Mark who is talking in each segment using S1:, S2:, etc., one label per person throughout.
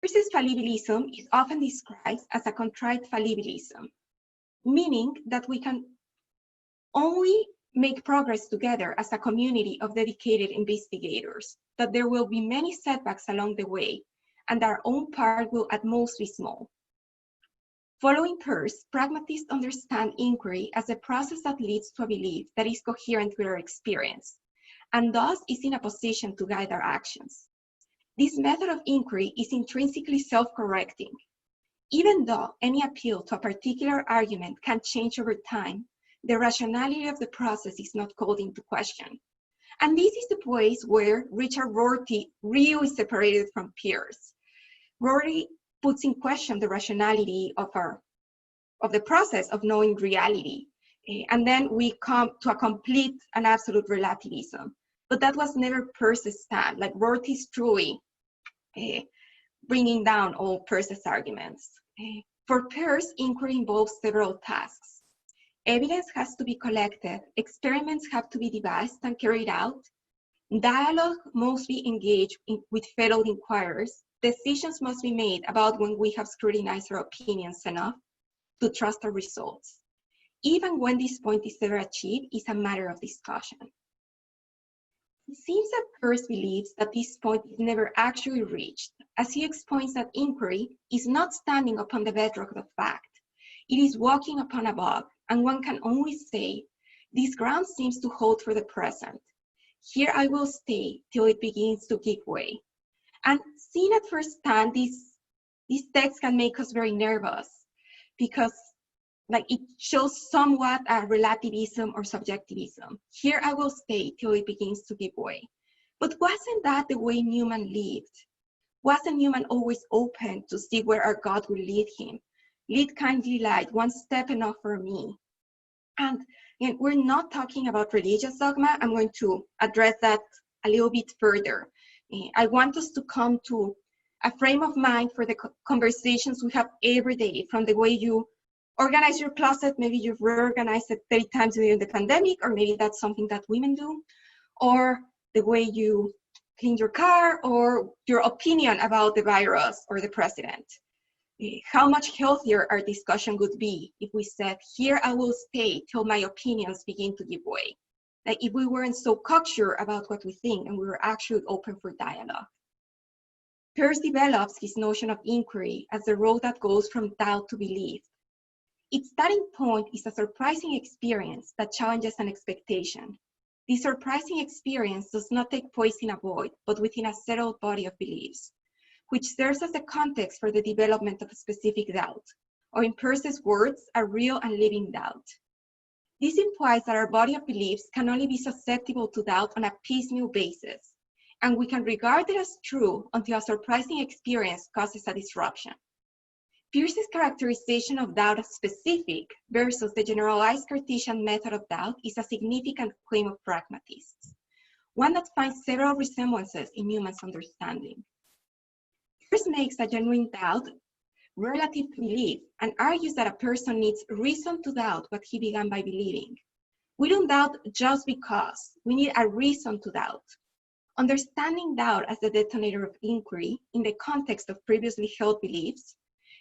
S1: Peirce's fallibilism is often described as a contrite fallibilism, meaning that we can only make progress together as a community of dedicated investigators, that there will be many setbacks along the way, and our own part will at most be small. Following Peirce, pragmatists understand inquiry as a process that leads to a belief that is coherent with our experience, and thus is in a position to guide our actions. This method of inquiry is intrinsically self-correcting. Even though any appeal to a particular argument can change over time, the rationality of the process is not called into question. And this is the place where Richard Rorty really separated from Peirce. Rorty puts in question the rationality of the process of knowing reality. And then we come to a complete and absolute relativism. But that was never Peirce's stand. Like Rorty's truly bringing down all Peirce's arguments. For Peirce, inquiry involves several tasks. Evidence has to be collected, experiments have to be devised and carried out, dialogue must be engaged with fellow inquirers, decisions must be made about when we have scrutinized our opinions enough to trust our results. Even when this point is ever achieved, is a matter of discussion. It seems that Peirce believes that this point is never actually reached, as he explains that inquiry is not standing upon the bedrock of fact. It is walking upon a bog, and one can only say, this ground seems to hold for the present. Here I will stay till it begins to give way. And seen at first hand, this text can make us very nervous because it shows somewhat a relativism or subjectivism. Here I will stay till it begins to give way. But wasn't that the way Newman lived? Wasn't Newman always open to see where our God will lead him? Lead kindly light, one step enough for me. And we're not talking about religious dogma. I'm going to address that a little bit further. I want us to come to a frame of mind for the conversations we have every day, from the way you organize your closet. Maybe you've reorganized it 30 times during the pandemic, or maybe that's something that women do, or the way you clean your car, or your opinion about the virus or the president. How much healthier our discussion would be if we said, here I will stay till my opinions begin to give way. Like if we weren't so cocksure about what we think and we were actually open for dialogue. Peirce develops his notion of inquiry as the road that goes from doubt to belief. Its starting point is a surprising experience that challenges an expectation. This surprising experience does not take place in a void, but within a settled body of beliefs, which serves as the context for the development of a specific doubt, or in Peirce's words, a real and living doubt. This implies that our body of beliefs can only be susceptible to doubt on a piecemeal basis, and we can regard it as true until a surprising experience causes a disruption. Peirce's characterization of doubt as specific versus the generalized Cartesian method of doubt is a significant claim of pragmatists, one that finds several resemblances in Newman's understanding. Peirce makes a genuine doubt relative to belief and argues that a person needs reason to doubt what he began by believing. We don't doubt just because, we need a reason to doubt. Understanding doubt as the detonator of inquiry in the context of previously held beliefs,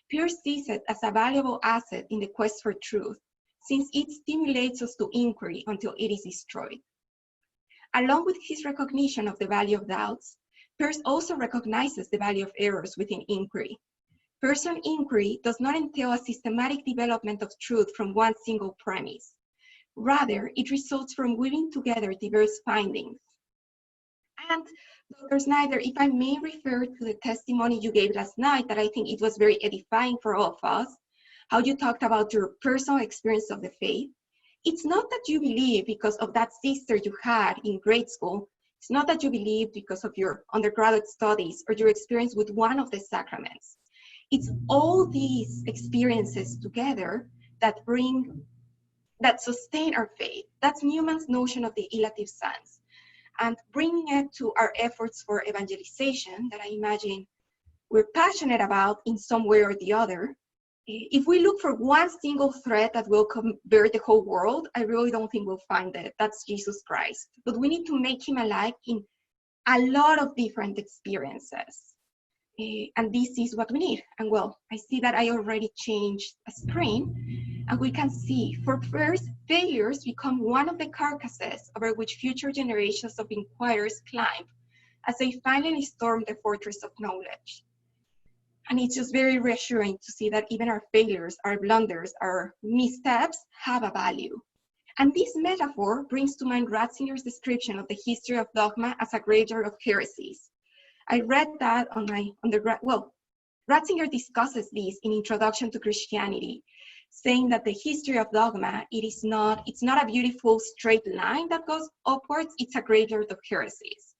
S1: Peirce sees it as a valuable asset in the quest for truth, since it stimulates us to inquiry until it is destroyed. Along with his recognition of the value of doubts, Peirce also recognizes the value of errors within inquiry. Peircean inquiry does not entail a systematic development of truth from one single premise. Rather, it results from weaving together diverse findings. And Dr. Snyder, if I may refer to the testimony you gave last night, that I think it was very edifying for all of us, how you talked about your personal experience of the faith. It's not that you believe because of that sister you had in grade school. It's not that you believe because of your undergraduate studies or your experience with one of the sacraments. It's all these experiences together that sustain our faith. That's Newman's notion of the ilative sense. And bringing it to our efforts for evangelization that I imagine we're passionate about in some way or the other. If we look for one single thread that will convert the whole world, I really don't think we'll find it. That's Jesus Christ. But we need to make him alive in a lot of different experiences. And this is what we need. And well, I see that I already changed a screen, and we can see for first, failures become one of the carcasses over which future generations of inquirers climb as they finally storm the fortress of knowledge. And it's just very reassuring to see that even our failures, our blunders, our missteps have a value. And this metaphor brings to mind Ratzinger's description of the history of dogma as a graveyard of heresies. I read that on my undergrad, well, Ratzinger discusses this in Introduction to Christianity, saying that the history of dogma, it's not a beautiful straight line that goes upwards, it's a graveyard of heresies.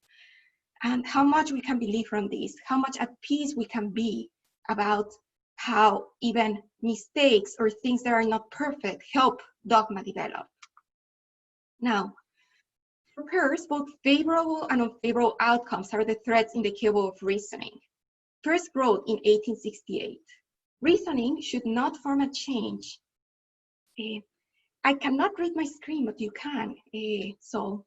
S1: And how much we can believe from this, how much at peace we can be about how even mistakes or things that are not perfect help dogma develop. Now, for Peirce, both favorable and unfavorable outcomes are the threads in the cable of reasoning. Peirce wrote in 1868, reasoning should not form a change. I cannot read my screen, but you can. So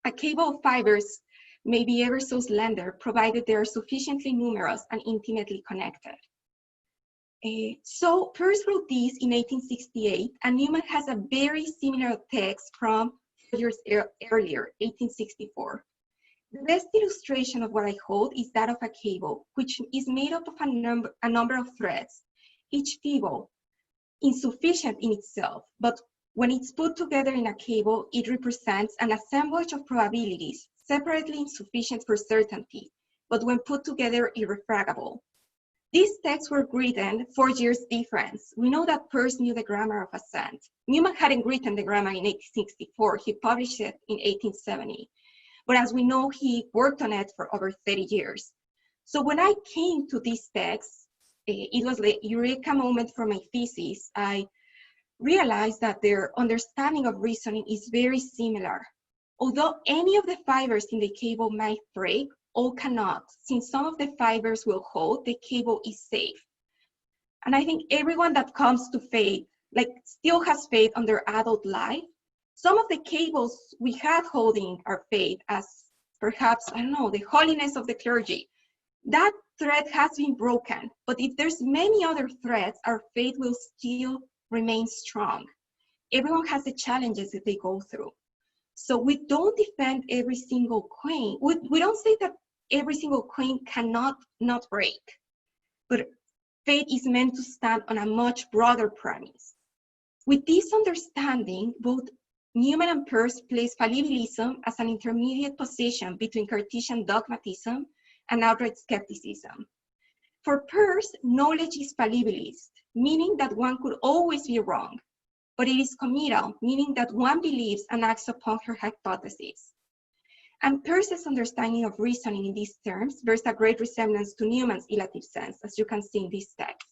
S1: a cable of fibers may be ever so slender, provided they are sufficiently numerous and intimately connected. So Peirce wrote this in 1868, and Newman has a very similar text from 4 years earlier, 1864. The best illustration of what I hold is that of a cable, which is made up of a number of threads, each feeble, insufficient in itself, but when it's put together in a cable, it represents an assemblage of probabilities, separately insufficient for certainty, but when put together, irrefragable. These texts were written 4 years difference. We know that Peirce knew the grammar of assent. Newman hadn't written the grammar in 1864. He published it in 1870. But as we know, he worked on it for over 30 years. So when I came to these texts, it was the eureka moment for my thesis. I realized that their understanding of reasoning is very similar. Although any of the fibers in the cable might break, all cannot. Since some of the fibers will hold, the cable is safe. And I think everyone that comes to faith, like still has faith on their adult life, some of the cables we had holding our faith as perhaps, I don't know, the holiness of the clergy, that thread has been broken. But if there's many other threads, our faith will still remain strong. Everyone has the challenges that they go through. So we don't defend every single claim. We don't say that every single claim cannot not break, but faith is meant to stand on a much broader premise. With this understanding, both Newman and Peirce place fallibilism as an intermediate position between Cartesian dogmatism and outright skepticism. For Peirce, knowledge is fallibilist, meaning that one could always be wrong, but it is committal, meaning that one believes and acts upon her hypothesis. And Peirce's understanding of reasoning in these terms bears a great resemblance to Newman's ilative sense, as you can see in this text.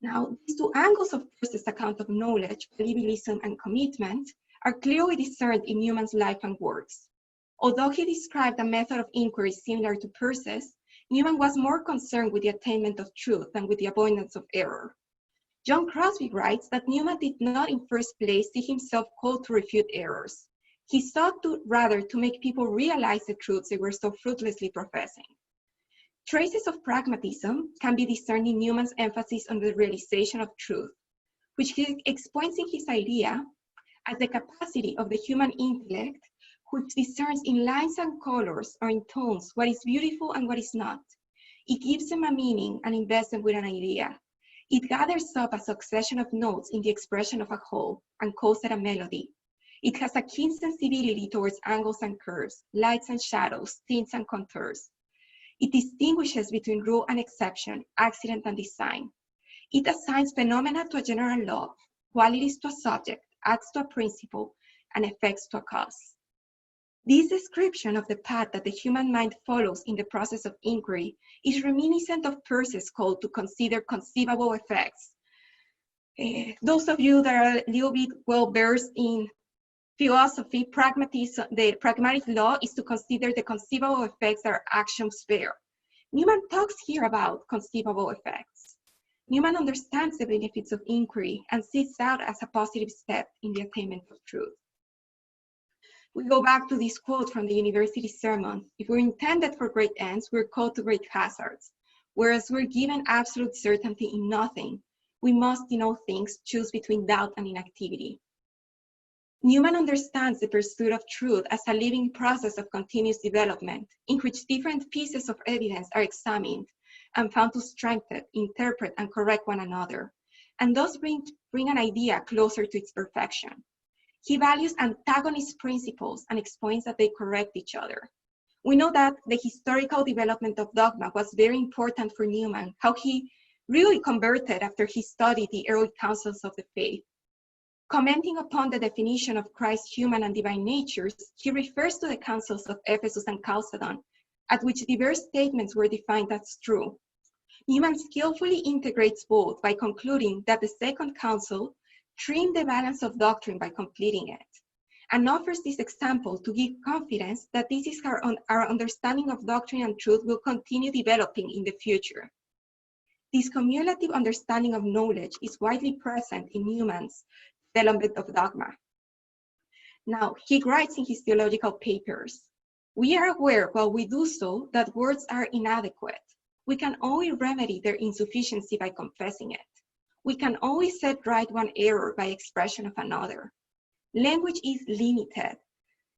S1: Now, these two angles of Peirce's account of knowledge, fallibilism and commitment, are clearly discerned in Newman's life and works. Although he described a method of inquiry similar to Peirce's, Newman was more concerned with the attainment of truth than with the avoidance of error. John Crosby writes that Newman did not in first place see himself called to refute errors. He sought rather to make people realize the truths they were so fruitlessly professing. Traces of pragmatism can be discerned in Newman's emphasis on the realization of truth, which he explains in his idea as the capacity of the human intellect which discerns in lines and colors or in tones what is beautiful and what is not. It gives them a meaning and invests them with an idea. It gathers up a succession of notes in the expression of a whole and calls it a melody. It has a keen sensibility towards angles and curves, lights and shadows, tints and contours. It distinguishes between rule and exception, accident and design. It assigns phenomena to a general law, qualities to a subject, acts to a principle, and effects to a cause. This description of the path that the human mind follows in the process of inquiry is reminiscent of Peirce's call to consider conceivable effects. Those of you that are a little bit well-versed in philosophy, pragmatism, the pragmatic law is to consider the conceivable effects that our actions bear. Newman talks here about conceivable effects. Newman understands the benefits of inquiry and sees out as a positive step in the attainment of truth. We go back to this quote from the university sermon: if we're intended for great ends, we're called to great hazards. Whereas we're given absolute certainty in nothing, we must in all things choose between doubt and inactivity. Newman understands the pursuit of truth as a living process of continuous development, in which different pieces of evidence are examined and found to strengthen, interpret, and correct one another, and thus bring an idea closer to its perfection. He values antagonist principles and explains that they correct each other. We know that the historical development of dogma was very important for Newman, how he really converted after he studied the early councils of the faith. Commenting upon the definition of Christ's human and divine natures, he refers to the councils of Ephesus and Chalcedon, at which diverse statements were defined as true. Newman skillfully integrates both by concluding that the Second Council trimmed the balance of doctrine by completing it, and offers this example to give confidence that this is how our understanding of doctrine and truth will continue developing in the future. This cumulative understanding of knowledge is widely present in Newman's development of dogma. Now, he writes in his theological papers, "We are aware while we do so that words are inadequate. We can only remedy their insufficiency by confessing it. We can only set right one error by expression of another. Language is limited.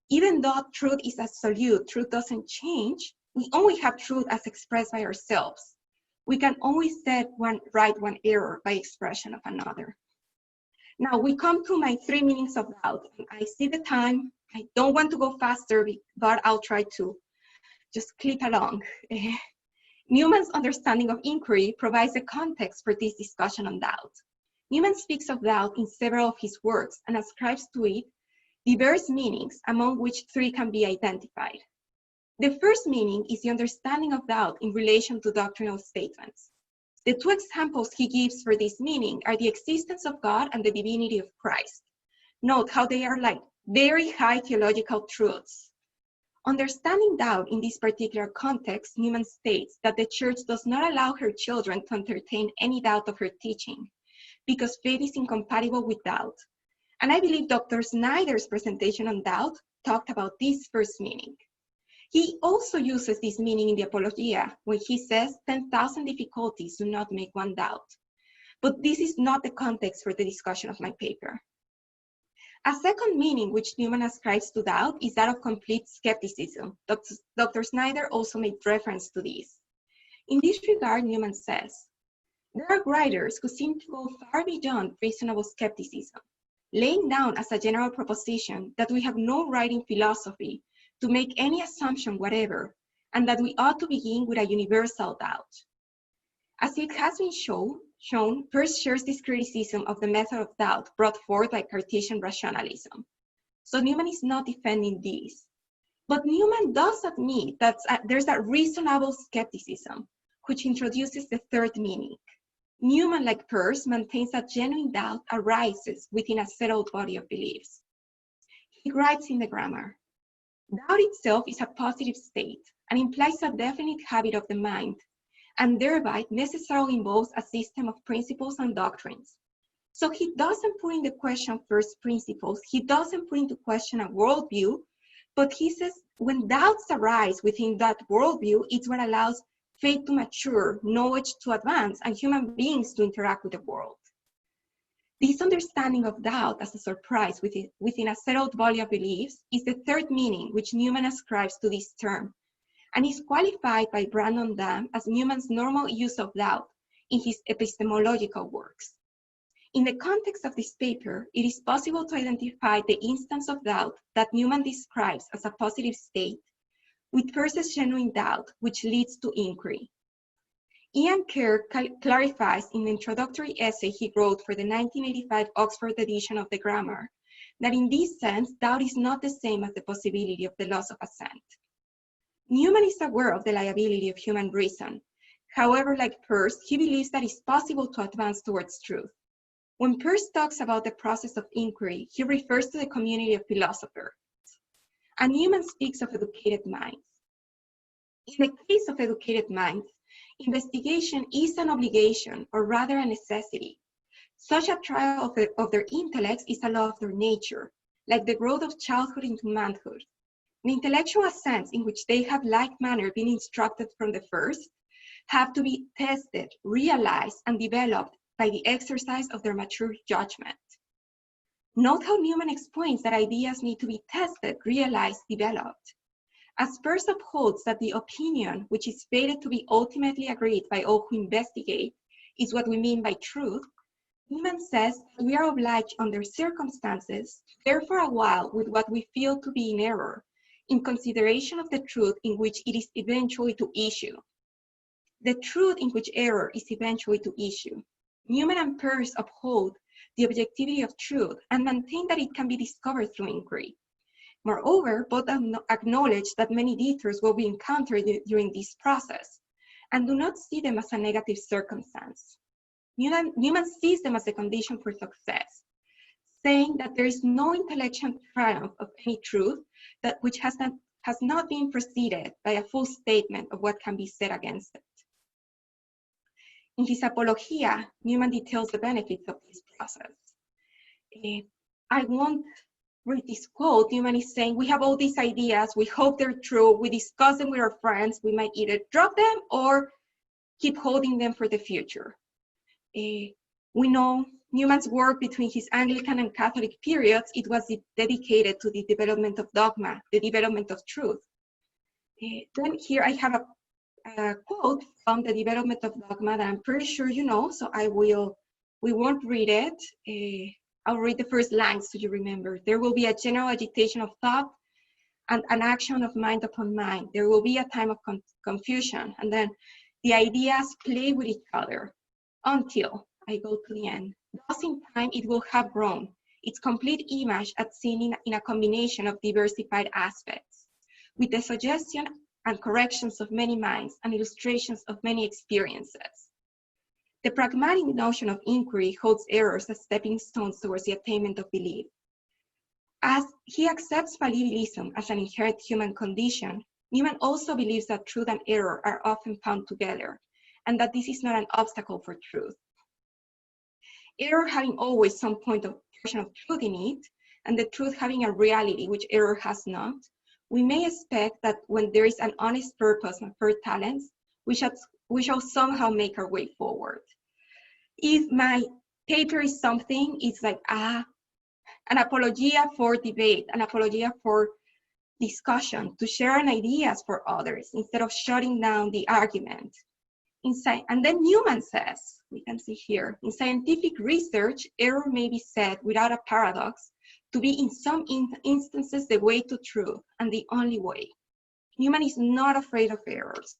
S1: Even though truth is absolute, truth doesn't change. We only have truth as expressed by ourselves. We can only set right one error by expression of another." Now we come to my 3 meanings of doubt. I see the time. I don't want to go faster, but I'll try to just clip along. Newman's understanding of inquiry provides a context for this discussion on doubt. Newman speaks of doubt in several of his works and ascribes to it diverse meanings, among which 3 can be identified. The first meaning is the understanding of doubt in relation to doctrinal statements. The 2 examples he gives for this meaning are the existence of God and the divinity of Christ. Note how they are like very high theological truths. Understanding doubt in this particular context, Newman states that the Church does not allow her children to entertain any doubt of her teaching, because faith is incompatible with doubt. And I believe Dr. Snyder's presentation on doubt talked about this first meaning. He also uses this meaning in the Apologia, when he says 10,000 difficulties do not make one doubt. But this is not the context for the discussion of my paper. A second meaning which Newman ascribes to doubt is that of complete skepticism. Dr. Snyder also made reference to this. In this regard, Newman says, "There are writers who seem to go far beyond reasonable skepticism, laying down as a general proposition that we have no right in philosophy to make any assumption whatever, and that we ought to begin with a universal doubt." As it has been shown, Peirce shares this criticism of the method of doubt brought forth by Cartesian rationalism. So Newman is not defending this. But Newman does admit that there's a reasonable skepticism, which introduces the third meaning. Newman, like Peirce, maintains that genuine doubt arises within a settled body of beliefs. He writes in the grammar, "Doubt itself is a positive state and implies a definite habit of the mind, and thereby necessarily involves a system of principles and doctrines." So he doesn't put in the question first principles, he doesn't put into question a worldview, but he says when doubts arise within that worldview, it's what allows faith to mature, knowledge to advance, and human beings to interact with the world. This understanding of doubt as a surprise within a settled body of beliefs is the third meaning which Newman ascribes to this term, and is qualified by Brandon Damm as Newman's normal use of doubt in his epistemological works. In the context of this paper, it is possible to identify the instance of doubt that Newman describes as a positive state with Peirce's genuine doubt, which leads to inquiry. Ian Kerr clarifies in the introductory essay he wrote for the 1985 Oxford edition of the Grammar that in this sense, doubt is not the same as the possibility of the loss of assent. Newman is aware of the liability of human reason. However, like Peirce, he believes that it's possible to advance towards truth. When Peirce talks about the process of inquiry, he refers to the community of philosophers. And Newman speaks of educated minds. In the case of educated minds, investigation is an obligation, or rather a necessity. Such a trial of their intellects is a law of their nature, like the growth of childhood into manhood. The intellectual sense in which they have like manner been instructed from the first have to be tested, realized, and developed by the exercise of their mature judgment. Note how Newman explains that ideas need to be tested, realized, developed. As Peirce upholds that the opinion, which is fated to be ultimately agreed by all who investigate, is what we mean by truth, Newman says that we are obliged under circumstances to bear for a while with what we feel to be in error, in consideration of the truth in which it is eventually to issue. The truth in which error is eventually to issue. Newman and Peirce uphold the objectivity of truth and maintain that it can be discovered through inquiry. Moreover, both acknowledge that many detours will be encountered during this process and do not see them as a negative circumstance. Newman sees them as a condition for success, saying that there is no intellectual triumph of any truth which has not been preceded by a full statement of what can be said against it. In his Apologia, Newman details the benefits of this process. I won't read this quote. Newman is saying, we have all these ideas, we hope they're true, we discuss them with our friends, we might either drop them or keep holding them for the future. We know Newman's work between his Anglican and Catholic periods, it was dedicated to the development of dogma, the development of truth. Then here I have a quote from the development of dogma that I'm pretty sure you know, so we won't read it. I'll read the first lines so you remember. There will be a general agitation of thought and an action of mind upon mind. There will be a time of confusion, and then the ideas play with each other until I go to the end. Thus in time it will have grown, its complete image as seen in a combination of diversified aspects, with the suggestion and corrections of many minds and illustrations of many experiences. The pragmatic notion of inquiry holds errors as stepping stones towards the attainment of belief. As he accepts fallibilism as an inherent human condition, Newman also believes that truth and error are often found together, and that this is not an obstacle for truth. Error having always some portion of truth in it, and the truth having a reality which error has not, we may expect that when there is an honest purpose and fair talents, we shall somehow make our way forward. If my paper is something, it's like an apologia for debate, an apologia for discussion, to share an ideas for others instead of shutting down the argument. And then Newman says, we can see here, in scientific research, error may be said without a paradox to be in some instances the way to truth and the only way. Newman is not afraid of errors.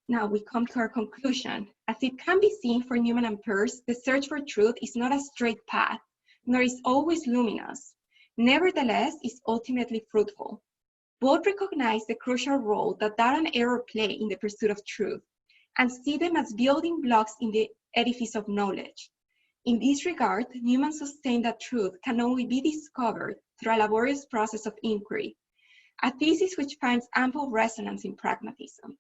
S1: Now we come to our conclusion. As it can be seen for Newman and Peirce, the search for truth is not a straight path, nor is always luminous. Nevertheless, is ultimately fruitful. Both recognize the crucial role that doubt and error play in the pursuit of truth, and see them as building blocks in the edifice of knowledge. In this regard, Newman sustained that truth can only be discovered through a laborious process of inquiry, a thesis which finds ample resonance in pragmatism.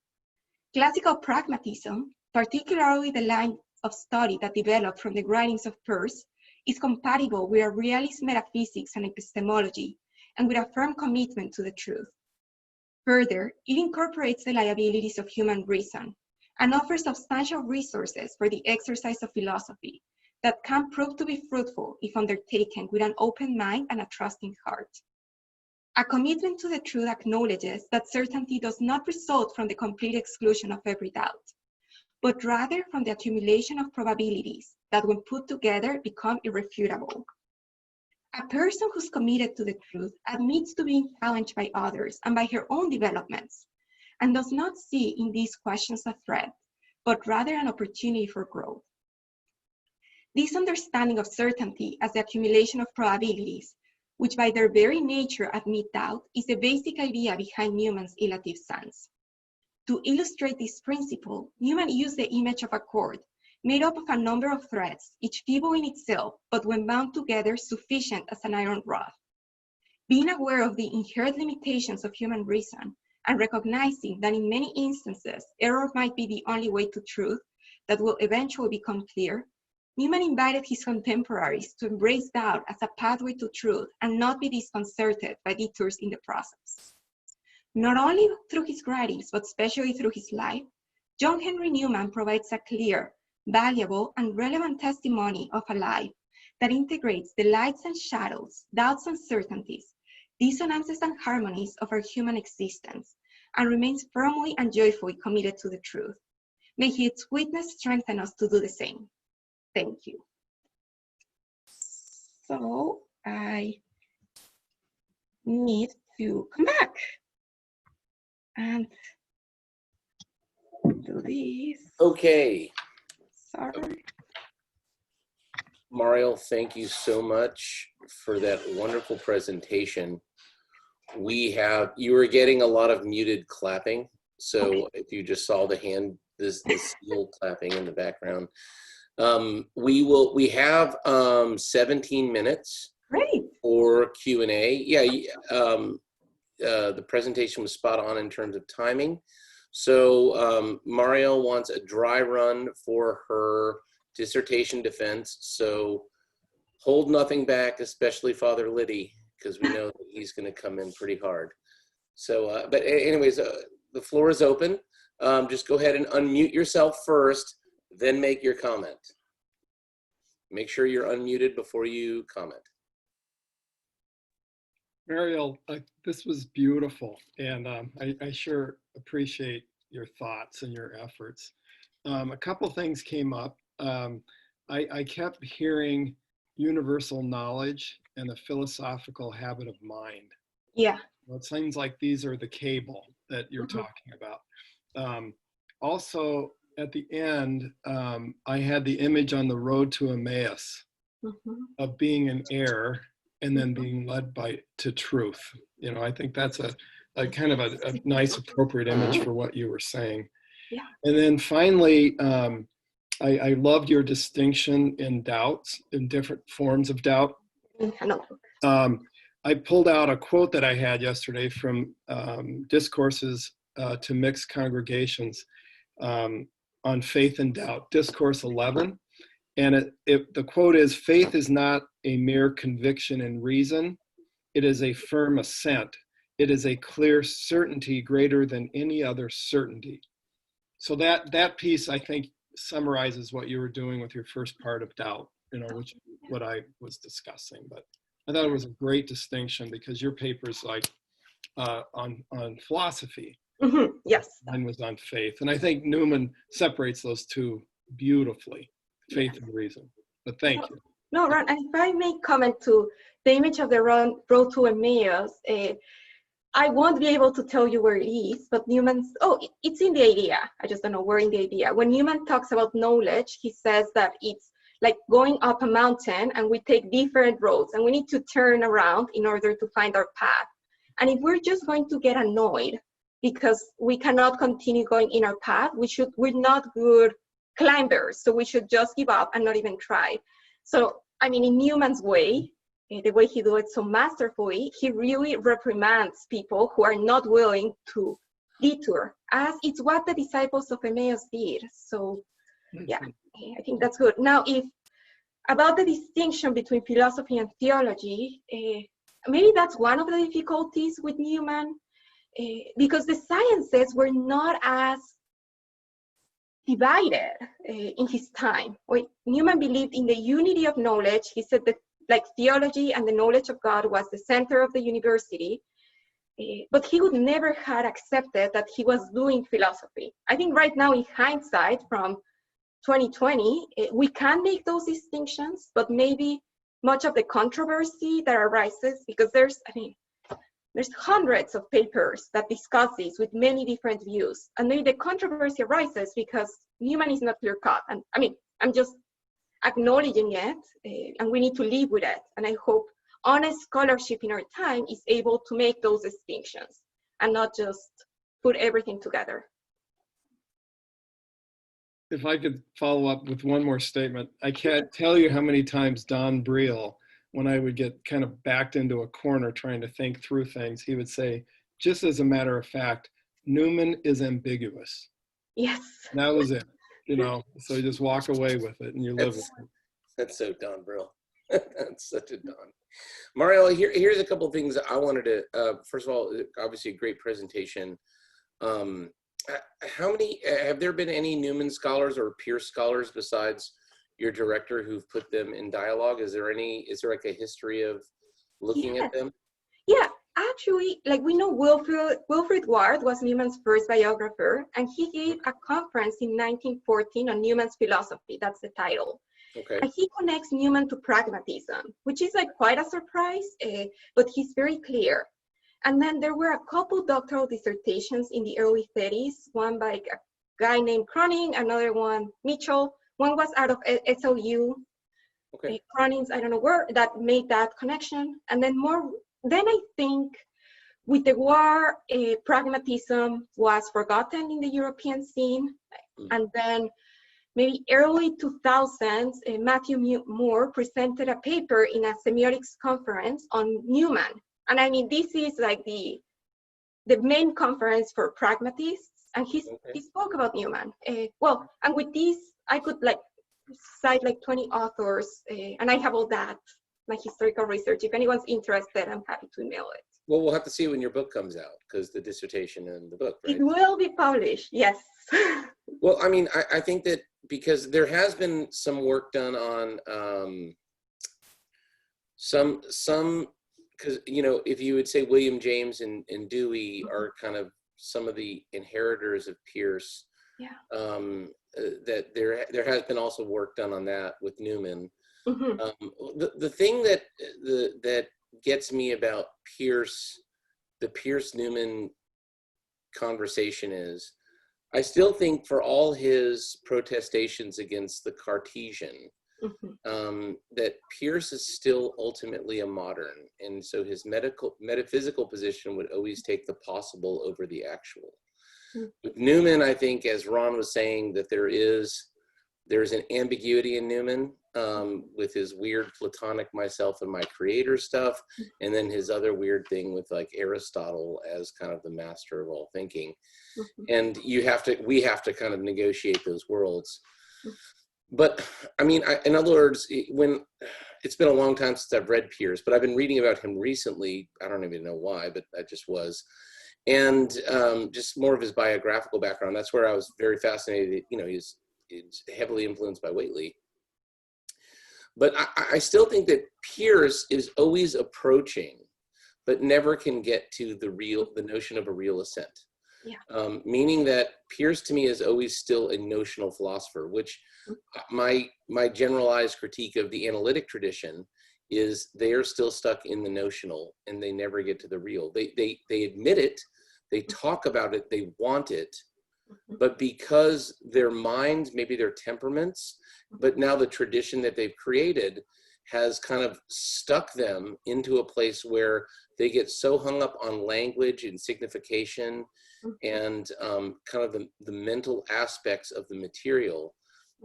S1: Classical pragmatism, particularly the line of study that developed from the writings of Peirce, is compatible with a realist metaphysics and epistemology, and with a firm commitment to the truth. Further, it incorporates the liabilities of human reason, and offers substantial resources for the exercise of philosophy that can prove to be fruitful if undertaken with an open mind and a trusting heart. A commitment to the truth acknowledges that certainty does not result from the complete exclusion of every doubt, but rather from the accumulation of probabilities that when put together become irrefutable. A person who's committed to the truth admits to being challenged by others and by her own developments, and does not see in these questions a threat, but rather an opportunity for growth. This understanding of certainty as the accumulation of probabilities, which by their very nature admit doubt, is the basic idea behind Newman's ilative sense. To illustrate this principle, Newman used the image of a cord made up of a number of threads, each feeble in itself, but when bound together, sufficient as an iron rod. Being aware of the inherent limitations of human reason, and recognizing that in many instances, error might be the only way to truth that will eventually become clear, Newman invited his contemporaries to embrace doubt as a pathway to truth and not be disconcerted by detours in the process. Not only through his writings, but especially through his life, John Henry Newman provides a clear, valuable, and relevant testimony of a life that integrates the lights and shadows, doubts and certainties, dissonances and harmonies of our human existence, and remains firmly and joyfully committed to the truth. May his witness strengthen us to do the same. Thank you. So I need to come back and do this.
S2: Okay.
S1: Sorry.
S2: Marial, thank you so much for that wonderful presentation. You were getting a lot of muted clapping. So
S1: Okay.
S2: if you just saw the hand, this seal clapping in the background. We have 17 minutes
S1: Great.
S2: for Q&A. Yeah, the presentation was spot on in terms of timing. So Marial wants a dry run for her dissertation defense. So hold nothing back, especially Father Liddy, because we know that he's going to come in pretty hard. So, but anyways, the floor is open. Just go ahead and unmute yourself first, then make your comment. Make sure you're unmuted before you comment.
S3: Marial, this was beautiful, and I sure appreciate your thoughts and your efforts. A couple things came up. I kept hearing universal knowledge and the philosophical habit of mind.
S1: Yeah.
S3: Well, it seems like these are the cable that you're talking about. Also, at the end, I had the image on the road to Emmaus of being in error and then being led to truth. You know, I think that's a kind of a nice, appropriate image for what you were saying.
S1: Yeah.
S3: And then finally, I loved your distinction in doubts, in different forms of doubt. I pulled out a quote that I had yesterday from Discourses to Mixed Congregations on Faith and Doubt, Discourse 11. And the quote is, "Faith is not a mere conviction in reason. It is a firm assent. It is a clear certainty greater than any other certainty." So that piece, I think, summarizes what you were doing with your first part of doubt, you know, which what I was discussing. But I thought it was a great distinction because your paper's like on philosophy.
S1: Yes.
S3: Mine was on faith. And I think Newman separates those two beautifully, faith and reason. But thank you.
S1: No, Ron, and if I may comment to the image of the road to Emmaus, I won't be able to tell you where it is, but Newman's, it's in the idea. I just don't know where in the idea. When Newman talks about knowledge, he says that it's like going up a mountain and we take different roads and we need to turn around in order to find our path. And if we're just going to get annoyed because we cannot continue going in our path, we're not good climbers, so we should just give up and not even try. So, I mean, in Newman's way, the way he do it so masterfully, he really reprimands people who are not willing to detour, as it's what the disciples of Emmaus did. So, yeah, I think that's good. Now, about the distinction between philosophy and theology, maybe that's one of the difficulties with Newman, because the sciences were not as divided in his time. Newman believed in the unity of knowledge. He said that like theology and the knowledge of God was the center of the university, but he would never have accepted that he was doing philosophy. I think right now in hindsight from 2020, we can make those distinctions, but maybe much of the controversy that arises, because there's hundreds of papers that discuss this with many different views, and maybe the controversy arises because Newman is not clear-cut. And I mean, I'm just acknowledging it, and we need to live with it. And I hope honest scholarship in our time is able to make those distinctions and not just put everything together.
S3: If I could follow up with one more statement, I can't tell you how many times Don Briel, when I would get kind of backed into a corner trying to think through things, he would say, just as a matter of fact, Newman is ambiguous.
S1: Yes.
S3: And that was it, you know, so you just walk away with it and you live with it.
S2: That's so Don Brill. That's such a Don. Mariel, here's a couple of things I wanted to, first of all, obviously a great presentation. How many, have there been any Newman scholars or Pierce scholars besides your director who've put them in dialogue? Is there like a history of looking at them?
S1: Yeah, actually, like we know Wilfrid Ward was Newman's first biographer, and he gave a conference in 1914 on Newman's philosophy. That's the title.
S2: Okay.
S1: And he connects Newman to pragmatism, which is like quite a surprise, but he's very clear. And then there were a couple doctoral dissertations in the early 30s, one by a guy named Cronin, another one Mitchell. One was out of SLU.
S2: Okay.
S1: Cronin's, I don't know where, that made that connection. And then I think with the war, pragmatism was forgotten in the European scene. And then maybe early 2000s, Matthew Moore presented a paper in a semiotics conference on Newman. And I mean, this is like the main conference for pragmatists, and he spoke about Newman. Well, and with this, I could like cite like 20 authors, and I have all that, my historical research. If anyone's interested, I'm happy to email it.
S2: Well, we'll have to see when your book comes out, because the dissertation and the book, right?
S1: It will be published, yes.
S2: Well, I mean, I think that because there has been some work done on some, because, you know, if you would say William James and Dewey are kind of some of the inheritors of Pierce, that there has been also work done on that with Newman. The thing that gets me about Pierce, the Pierce-Newman conversation is, I still think for all his protestations against the Cartesian, that Pierce is still ultimately a modern. And so his metaphysical position would always take the possible over the actual. With Newman, I think, as Ron was saying, that there's an ambiguity in Newman, with his weird Platonic myself and my creator stuff, and then his other weird thing with like Aristotle as kind of the master of all thinking. And we have to kind of negotiate those worlds. But I mean, in other words, when it's been a long time since I've read Pierce, but I've been reading about him recently. I don't even know why, but I just was. And just more of his biographical background. That's where I was very fascinated. You know, he's heavily influenced by Whately. But I still think that Pierce is always approaching, but never can get to the notion of a real assent. Meaning that Pierce to me is always still a notional philosopher, which my generalized critique of the analytic tradition is they are still stuck in the notional and they never get to the real. They admit it, they talk about it, they want it, but because their minds, maybe their temperaments, but now the tradition that they've created has kind of stuck them into a place where they get so hung up on language and signification and kind of the mental aspects of the material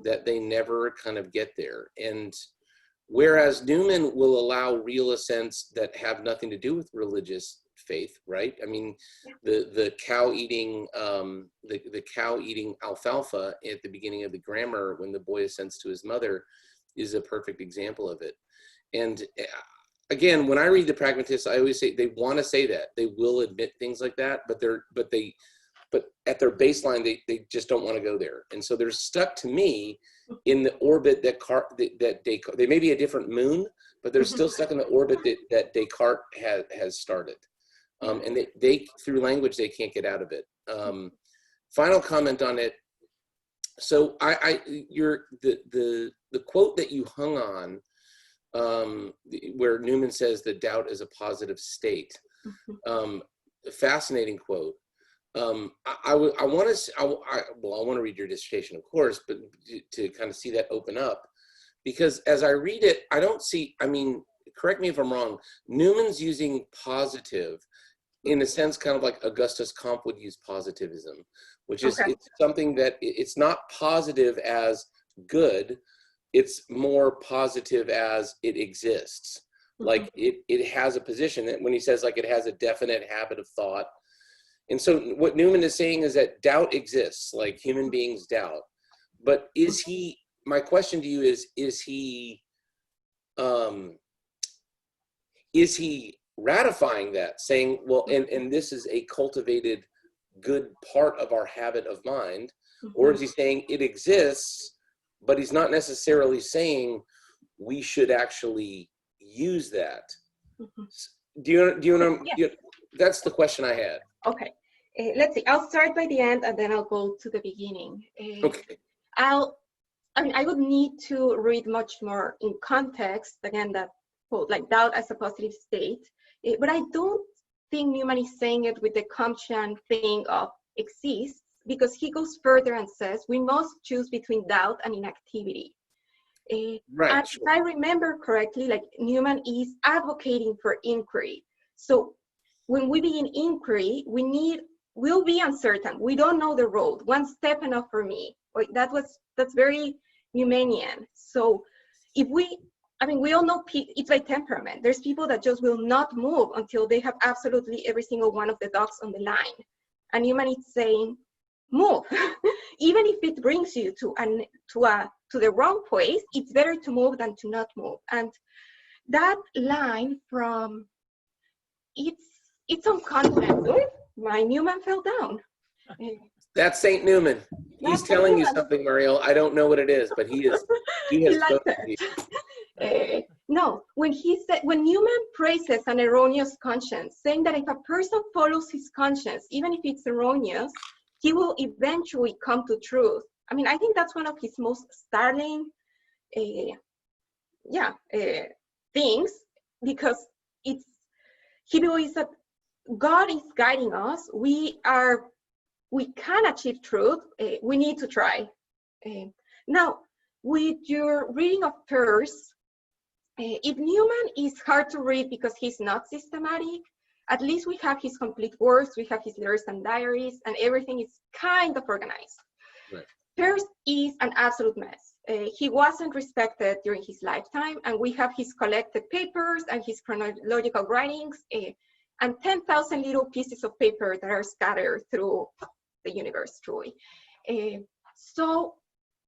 S2: that they never kind of get there. And whereas Newman will allow real assents that have nothing to do with religious faith, right? I mean, the cow eating the cow eating alfalfa at the beginning of the grammar when the boy assents to his mother is a perfect example of it. And again, when I read the pragmatists, I always say they want to say that they will admit things like that, but at their baseline they just don't want to go there, and so they're stuck to me in the orbit that Descartes. They may be a different moon, but they're still stuck in the orbit that Descartes has started. And they through language they can't get out of it. Final comment on it. So the quote that you hung on, where Newman says the doubt is a positive state. Fascinating quote. I want to read your dissertation, of course, but to kind of see that open up, because as I read it, I don't see. I mean, correct me if I'm wrong. Newman's using positive in a sense, kind of like Augustus Comte would use positivism, which is it's something that it's not positive as good, it's more positive as it exists. Like it has a position that when he says like it has a definite habit of thought. And so what Newman is saying is that doubt exists, like human beings doubt, but is he my question to you is he ratifying that, saying, well, and this is a cultivated good part of our habit of mind, or is he saying it exists, but he's not necessarily saying we should actually use that? Do you know?
S1: Yes.
S2: That's the question I had.
S1: Okay. Let's see. I'll start by the end, and then I'll go to the beginning.
S2: Okay.
S1: I would need to read much more in context, again, that quote, like doubt as a positive state. But I don't think Newman is saying it with the Comtian thing of exists, because he goes further and says we must choose between doubt and inactivity.
S2: Right.
S1: And
S2: Sure.
S1: if I remember correctly, like Newman is advocating for inquiry. So when we begin inquiry, we'll be uncertain. We don't know the road. One step enough for me. That's very Newmanian. So if we all know it's by temperament. There's people that just will not move until they have absolutely every single one of the dots on the line. And Newman is saying, move. Even if it brings you to the wrong place, it's better to move than to not move. And that line from it's on content. My Newman fell down.
S2: That's Saint Newman. He's telling you something, Mariel. I don't know what it is, but he has spoken to you.
S1: No, when Newman praises an erroneous conscience, saying that if a person follows his conscience, even if it's erroneous, he will eventually come to truth. I mean, I think that's one of his most startling things, because he believes that God is guiding us. We can achieve truth. We need to try. Now, with your reading of Peirce, if Newman is hard to read because he's not systematic, at least we have his complete works, we have his letters and diaries, and everything is kind of organized.
S2: Right.
S1: Peirce is an absolute mess. He wasn't respected during his lifetime, and we have his collected papers and his chronological writings, and 10,000 little pieces of paper that are scattered through the universe, truly. So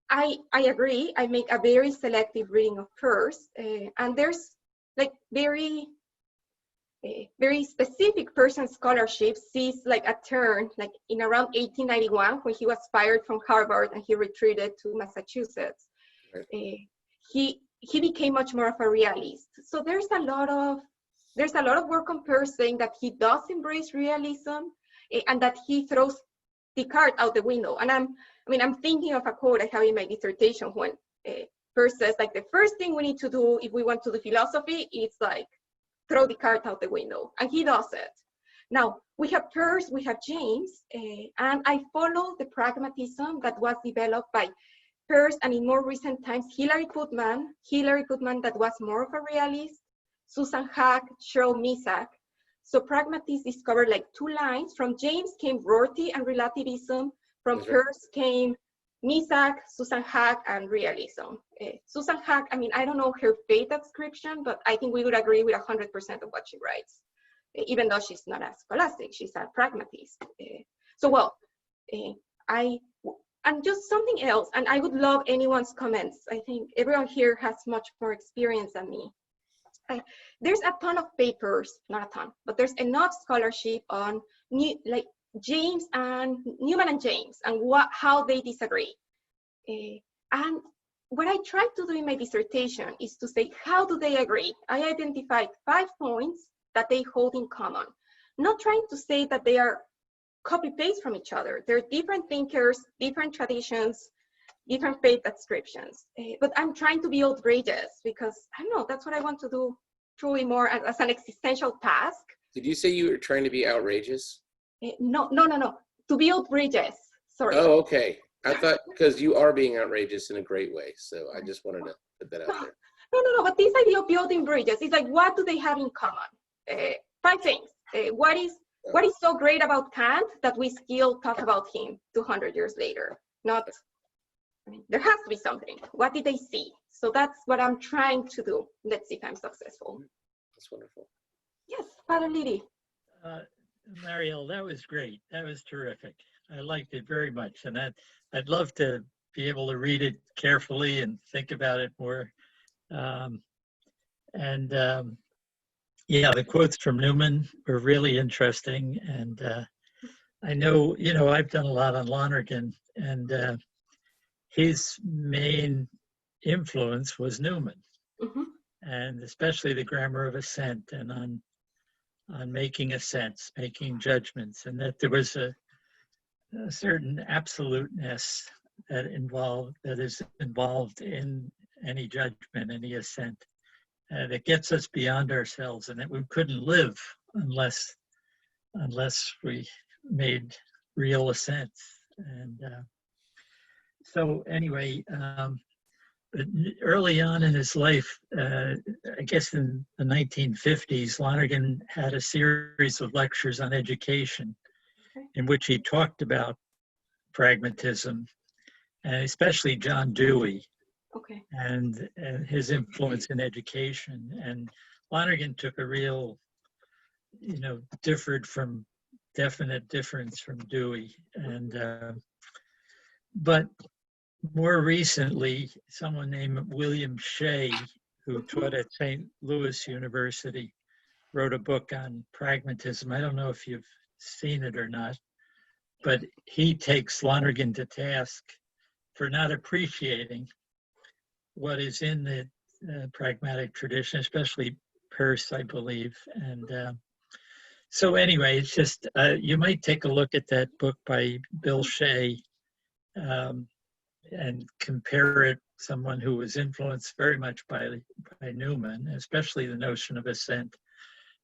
S1: I agree. I make a very selective reading of Peirce, and there's like very specific Persian scholarship sees like a turn, like in around 1891, when he was fired from Harvard and he retreated to Massachusetts. Right. He became much more of a realist. So there's a lot of work on Peirce saying that he does embrace realism, and that he throws Descartes out the window. And I'm thinking of a quote I have in my dissertation when Peirce says, like, the first thing we need to do if we want to do philosophy is like throw Descartes out the window, and he does it. Now, we have Peirce, we have James, and I follow the pragmatism that was developed by Peirce, and in more recent times, Hilary Putnam that was more of a realist, Susan Hack, Cheryl Misak. So pragmatists discovered like two lines. From James came Rorty and relativism. From Peirce came Misak, Susan Hack, and realism. Susan Hack, I don't know her faith adscription, but I think we would agree with 100% of what she writes, even though she's not as scholastic, she's a pragmatist. And just something else, and I would love anyone's comments. I think everyone here has much more experience than me. There's a ton of papers, not a ton, but there's enough scholarship on James and Newman and James and how they disagree. And what I tried to do in my dissertation is to say, how do they agree? I identified 5 points that they hold in common, not trying to say that they are copy-paste from each other. They're different thinkers, different traditions, different faith adscriptions. But I'm trying to be outrageous because, I don't know, that's what I want to do truly more as an existential task.
S2: Did you say you were trying to be outrageous?
S1: No. To be outrageous, sorry.
S2: Oh, okay. I thought, because you are being outrageous in a great way. So I just wanted to put that out there.
S1: No, but this idea of building bridges is like, what do they have in common? 5 things. What is so great about Kant that we still talk about him 200 years later? There has to be something. What did they see? So that's what I'm trying to do. Let's see if I'm successful.
S2: That's wonderful.
S1: Yes, Father Liddy.
S4: Mariel, that was great. That was terrific. I liked it very much. And I'd love to be able to read it carefully and think about it more. Yeah, the quotes from Newman were really interesting. And I know, I've done a lot on Lonergan, and his main influence was Newman, and especially the grammar of assent and on making assents, making judgments, and that there was a certain absoluteness that is involved in any judgment, any assent, that gets us beyond ourselves, and that we couldn't live unless we made real assents. And so anyway, but early on in his life, I guess in the 1950s, Lonergan had a series of lectures on education in which he talked about pragmatism, and especially John Dewey and his influence in education. And Lonergan took a real, definite difference from Dewey. And but more recently, someone named William Shea, who taught at St. Louis University, wrote a book on pragmatism. I don't know if you've seen it or not, but he takes Lonergan to task for not appreciating what is in the pragmatic tradition, especially Peirce, I believe. And so anyway, it's just, you might take a look at that book by Bill Shea, and compare it, someone who was influenced very much by Newman, especially the notion of assent,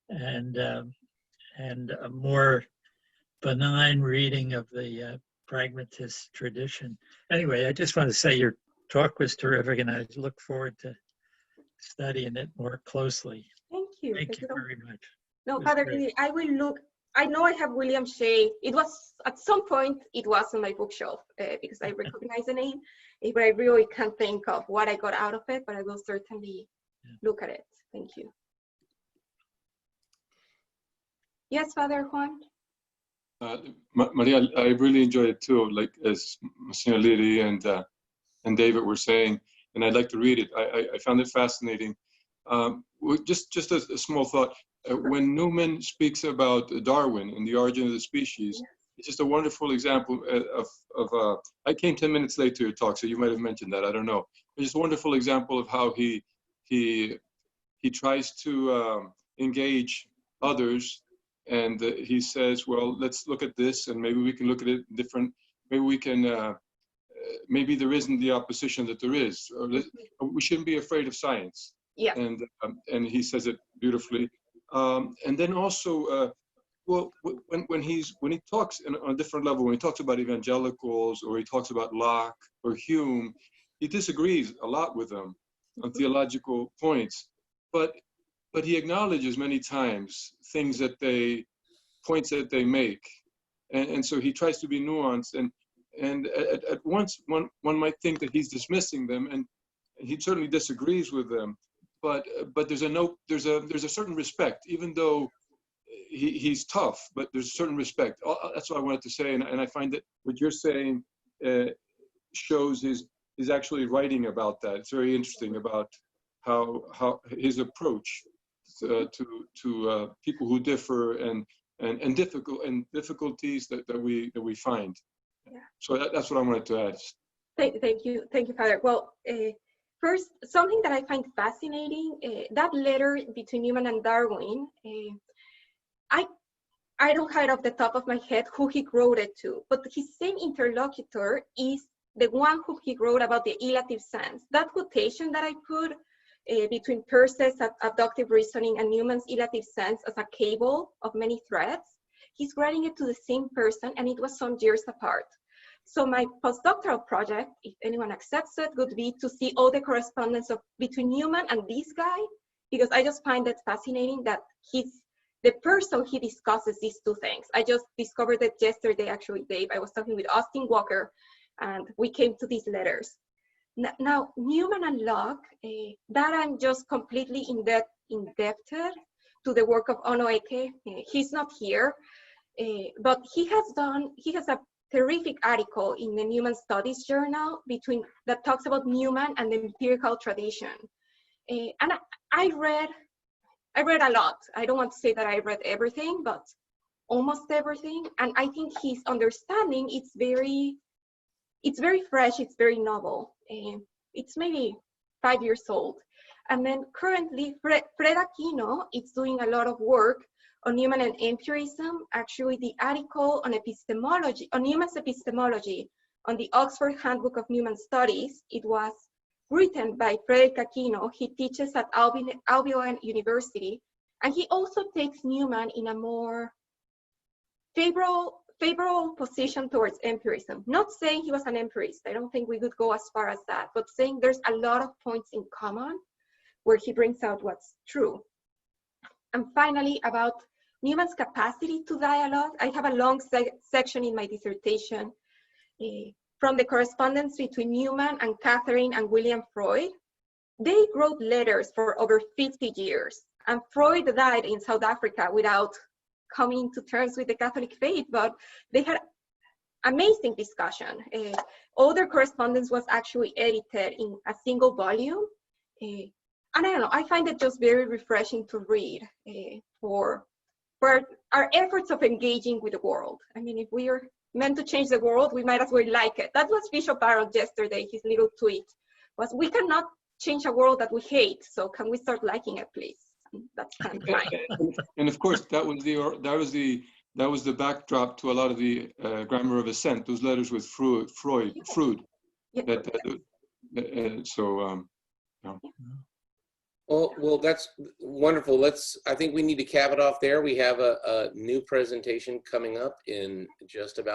S4: and a more benign reading of the pragmatist tradition. Anyway, I just want to say your talk was terrific, and I look forward to studying it more closely.
S1: Thank you.
S4: Thank you very much.
S1: No, Father, I will look. I know I have William Shea. It was, at some point, it was on my bookshelf because I recognize the name, but I really can't think of what I got out of it, but I will certainly look at it. Thank you. Yes, Father Juan?
S5: Maria, I really enjoyed it too, like as Monsignor Liri and David were saying, and I'd like to read it. I found it fascinating. Just a small thought. When Newman speaks about Darwin and the origin of the species, it's just a wonderful example of I came 10 minutes late to your talk, so you might have mentioned that, I don't know. It's just a wonderful example of how he tries to engage others, and he says, well, let's look at this, and maybe we can look at it different, maybe we can, maybe there isn't the opposition that there is. Or we shouldn't be afraid of science.
S1: Yeah.
S5: And he says it beautifully. And then also, well, when he talks on a different level, when he talks about evangelicals or he talks about Locke or Hume, he disagrees a lot with them on theological points, but he acknowledges many times points that they make, and so he tries to be nuanced. And at once one might think that he's dismissing them, and he certainly disagrees with them. But there's a certain respect, even though he's tough, but there's a certain respect. That's what I wanted to say, and I find that what you're saying shows he's actually writing about that. It's very interesting about how his approach to people who differ and difficulties that we find.
S1: Yeah.
S5: So that's what I wanted to add.
S1: Thank you, Father. Well. First, something that I find fascinating, that letter between Newman and Darwin, I don't have it off the top of my head who he wrote it to, but his same interlocutor is the one who he wrote about the ilative sense. That quotation that I put between Peirce's abductive reasoning and Newman's ilative sense as a cable of many threads, he's writing it to the same person, and it was some years apart. So my postdoctoral project, if anyone accepts it, would be to see all the correspondence between Newman and this guy, because I just find it fascinating that he's the person he discusses these two things. I just discovered it yesterday, actually, Dave. I was talking with Austin Walker, and we came to these letters. Now, Newman and Locke, that I'm just completely indebted to the work of Ono Eke. He's not here, but he has a terrific article in the Newman Studies Journal that talks about Newman and the empirical tradition. And I read a lot. I don't want to say that I read everything, but almost everything. And I think his understanding, it's very fresh, it's very novel. It's maybe 5 years old. And then currently, Fred Aquino is doing a lot of work on Newman and empirism. Actually, the article on epistemology, on Newman's epistemology, on the Oxford Handbook of Newman Studies, it was written by Frederick Aquino. He teaches at Albion University, and he also takes Newman in a more favorable position towards empirism. Not saying he was an empirist, I don't think we could go as far as that, but saying there's a lot of points in common where he brings out what's true. And finally, about Newman's capacity to dialogue, I have a long section in my dissertation from the correspondence between Newman and Catherine and William Freud. They wrote letters for over 50 years, and Freud died in South Africa without coming to terms with the Catholic faith, but they had amazing discussion. All their correspondence was actually edited in a single volume. And I don't know, I find it just very refreshing to read for our efforts of engaging with the world. I mean, if we are meant to change the world, we might as well like it. That was Bishop Barrett yesterday, his little tweet was, we cannot change a world that we hate, so can we start liking it, please? And that's kind of fine.
S5: And of course, that was the backdrop to a lot of the Grammar of Assent, those letters with Freud.
S1: Yeah.
S2: Well, that's wonderful. I think we need to cap it off there. We have a new presentation coming up in just about